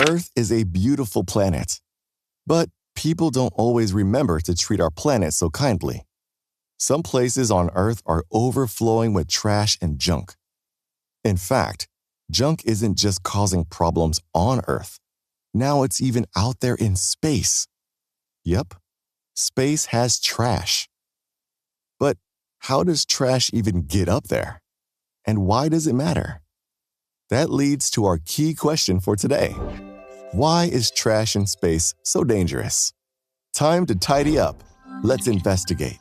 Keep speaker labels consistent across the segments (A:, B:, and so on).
A: Earth is a beautiful planet, but people don't always remember to treat our planet so kindly. Some places on Earth are overflowing with trash and junk. In fact, junk isn't just causing problems on Earth. Now it's even out there in space. Yep, space has trash. But how does trash even get up there? And why does it matter? That leads to our key question for today. Why is trash in space so dangerous? Time to tidy up. Let's investigate.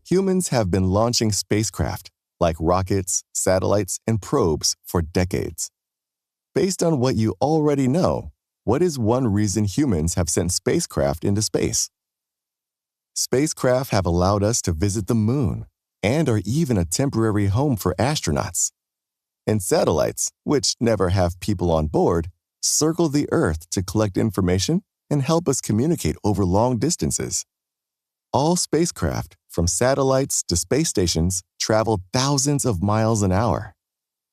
A: Humans have been launching spacecraft, like rockets, satellites, and probes, for decades. Based on what you already know, what is one reason humans have sent spacecraft into space? Spacecraft have allowed us to visit the moon and are even a temporary home for astronauts. And satellites, which never have people on board, circle the Earth to collect information and help us communicate over long distances. All spacecraft, from satellites to space stations, travel thousands of miles an hour.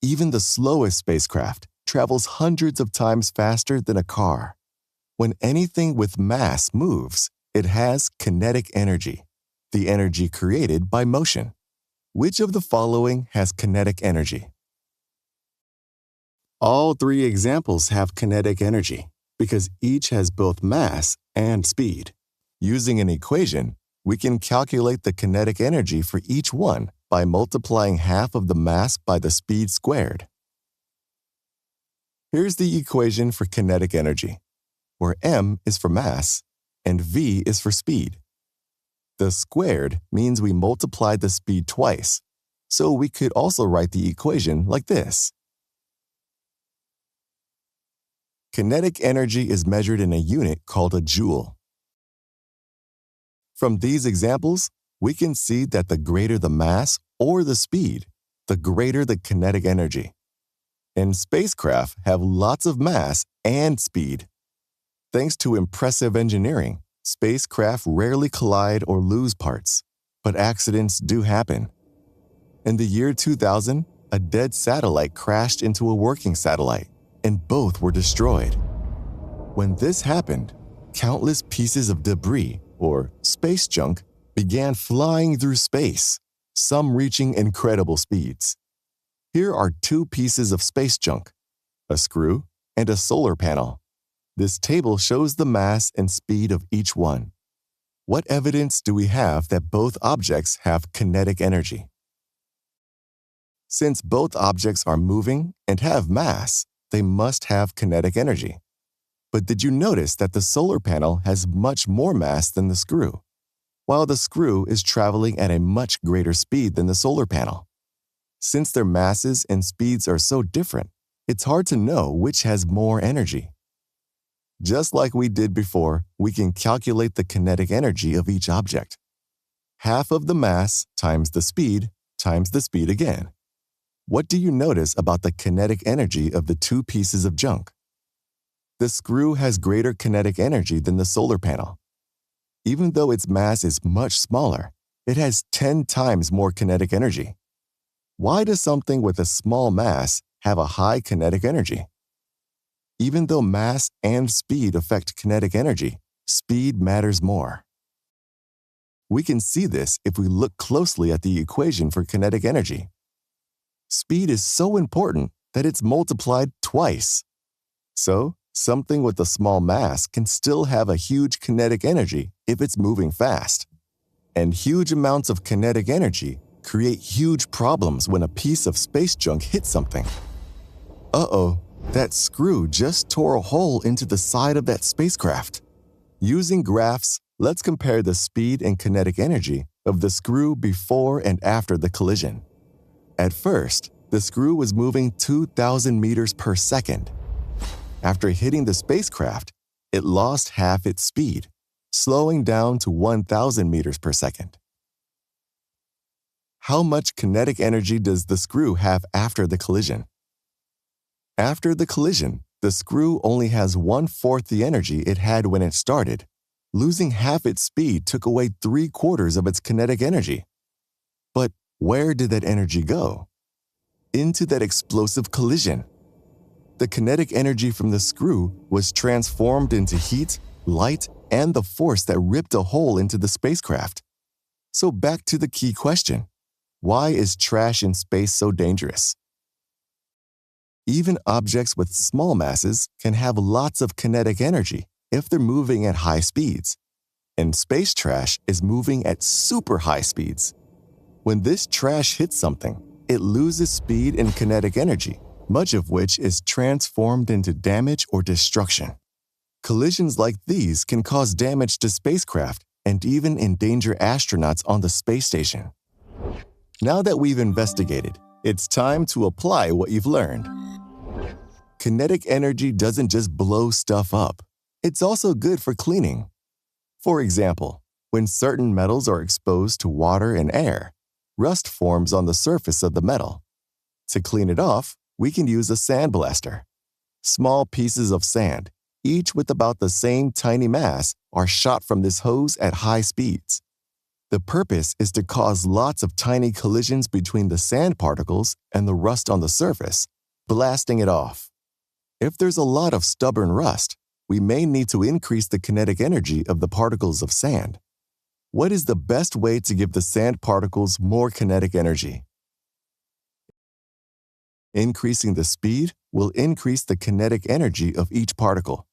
A: Even the slowest spacecraft travels hundreds of times faster than a car. When anything with mass moves, it has kinetic energy, the energy created by motion. Which of the following has kinetic energy? All three examples have kinetic energy because each has both mass and speed. Using an equation, we can calculate the kinetic energy for each one by multiplying half of the mass by the speed squared. Here's the equation for kinetic energy, where m is for mass and v is for speed. The squared means we multiplied the speed twice, so we could also write the equation like this. Kinetic energy is measured in a unit called a joule. From these examples, we can see that the greater the mass or the speed, the greater the kinetic energy. And spacecraft have lots of mass and speed. Thanks to impressive engineering, spacecraft rarely collide or lose parts, but accidents do happen. In the year 2000, a dead satellite crashed into a working satellite, and both were destroyed. When this happened, countless pieces of debris, or space junk, began flying through space, some reaching incredible speeds. Here are two pieces of space junk, a screw and a solar panel. This table shows the mass and speed of each one. What evidence do we have that both objects have kinetic energy? Since both objects are moving and have mass, they must have kinetic energy. But did you notice that the solar panel has much more mass than the screw, while the screw is traveling at a much greater speed than the solar panel? Since their masses and speeds are so different, it's hard to know which has more energy. Just like we did before, we can calculate the kinetic energy of each object. Half of the mass times the speed again. What do you notice about the kinetic energy of the two pieces of junk? The screw has greater kinetic energy than the solar panel. Even though its mass is much smaller, it has 10 times more kinetic energy. Why does something with a small mass have a high kinetic energy? Even though mass and speed affect kinetic energy, speed matters more. We can see this if we look closely at the equation for kinetic energy. Speed is so important that it's multiplied twice. So, something with a small mass can still have a huge kinetic energy if it's moving fast. And huge amounts of kinetic energy create huge problems when a piece of space junk hits something. Uh-oh, that screw just tore a hole into the side of that spacecraft. Using graphs, let's compare the speed and kinetic energy of the screw before and after the collision. At first, the screw was moving 2,000 meters per second. After hitting the spacecraft, it lost half its speed, slowing down to 1,000 meters per second. How much kinetic energy does the screw have after the collision? After the collision, the screw only has 1/4 the energy it had when it started. Losing half its speed took away 3/4 of its kinetic energy. But where did that energy go? into that explosive collision. The kinetic energy from the screw was transformed into heat, light, and the force that ripped a hole into the spacecraft. So back to the key question. Why is trash in space so dangerous? Even objects with small masses can have lots of kinetic energy if they're moving at high speeds. And space trash is moving at super high speeds. When this trash hits something, it loses speed and kinetic energy, much of which is transformed into damage or destruction. Collisions like these can cause damage to spacecraft and even endanger astronauts on the space station. Now that we've investigated, it's time to apply what you've learned. Kinetic energy doesn't just blow stuff up. It's also good for cleaning. For example, when certain metals are exposed to water and air, rust forms on the surface of the metal. To clean it off, we can use a sandblaster. Small pieces of sand, each with about the same tiny mass, are shot from this hose at high speeds. The purpose is to cause lots of tiny collisions between the sand particles and the rust on the surface, blasting it off. If there's a lot of stubborn rust, we may need to increase the kinetic energy of the particles of sand. What is the best way to give the sand particles more kinetic energy? Increasing the speed will increase the kinetic energy of each particle.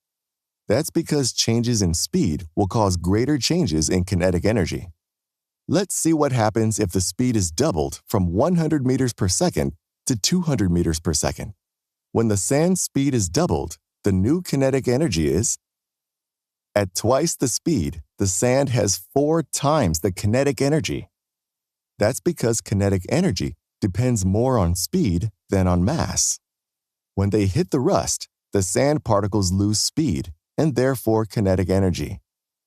A: That's because changes in speed will cause greater changes in kinetic energy. Let's see what happens if the speed is doubled from 100 meters per second to 200 meters per second. When the sand speed is doubled, the new kinetic energy is at twice the speed, the sand has 4 times the kinetic energy. That's because kinetic energy depends more on speed than on mass. When they hit the rust, the sand particles lose speed and therefore kinetic energy.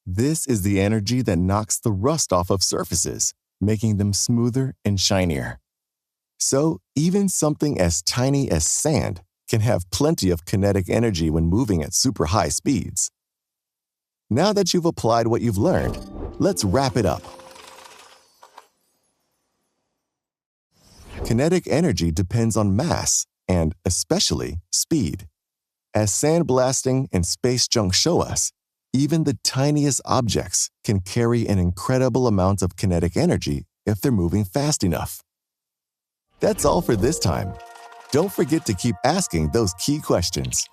A: This is the energy that knocks the rust off of surfaces, making them smoother and shinier. So even something as tiny as sand can have plenty of kinetic energy when moving at super high speeds. Now that you've applied what you've learned, let's wrap it up. Kinetic energy depends on mass and, especially, speed. As sandblasting and space junk show us, even the tiniest objects can carry an incredible amount of kinetic energy if they're moving fast enough. That's all for this time. Don't forget to keep asking those key questions.